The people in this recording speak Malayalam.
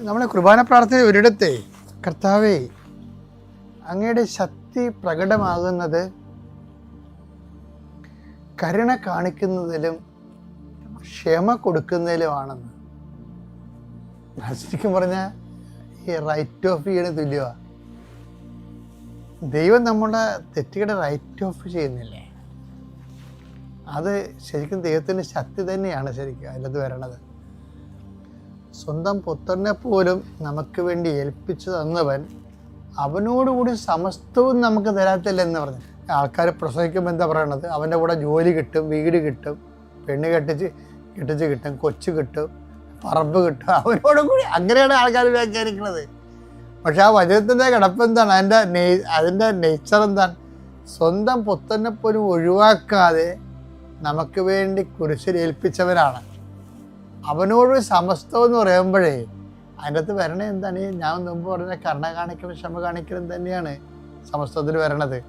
നമ്മളെ കുർബാന പ്രാർത്ഥന ഒരിടത്തെ കർത്താവേ, അങ്ങയുടെ ശക്തി പ്രകടമാകുന്നത് കരുണ കാണിക്കുന്നതിലും ക്ഷമ കൊടുക്കുന്നതിലുമാണെന്ന്. ശരിക്കും പറഞ്ഞാൽ ഈ റൈറ്റ് ഓഫ് ചെയ്യണ തുല്യമാണ്. ദൈവം നമ്മുടെ തെറ്റുകളുടെ റൈറ്റ് ഓഫ് ചെയ്യുന്നില്ലേ? അത് ശരിക്കും ദൈവത്തിൻ്റെ ശക്തി തന്നെയാണ് ശരിക്കും അതിനകത്ത് വരണത്. സ്വന്തം പുത്രനെ പോലും നമുക്ക് വേണ്ടി ഏൽപ്പിച്ചു തന്നവൻ അവനോടുകൂടി സമസ്തവും നമുക്ക് തരാത്തില്ലെന്ന് പറഞ്ഞു. ആൾക്കാർ പ്രസവിക്കുമ്പോൾ എന്താ പറയണത്? അവൻ്റെ കൂടെ ജോലി കിട്ടും, വീട് കിട്ടും, പെണ്ണ് കെട്ടിച്ച് കിട്ടും, കൊച്ചു കിട്ടും, പറമ്പ് കിട്ടും, അവനോടും കൂടി. അങ്ങനെയാണ് ആൾക്കാർ വ്യാഖ്യാനിക്കുന്നത്. പക്ഷെ ആ വചനത്തിൻ്റെ കിടപ്പെന്താണ്? അതിൻ്റെ നേച്ചർ എന്താണ്? സ്വന്തം പുത്രനെ പോലും ഒഴിവാക്കാതെ നമുക്ക് വേണ്ടി കുരിശിൽ ഏൽപ്പിച്ചവരാണ്. അവനോട് സമസ്തം എന്ന് പറയുമ്പോഴേ അതിൻ്റെ അകത്ത് വരണേ എന്താണ്? ഞാൻ മുമ്പ് പറഞ്ഞ കരുണ കാണിക്കലും ക്ഷമ കാണിക്കലും തന്നെയാണ് സമസ്തത്തിൽ വരണത്.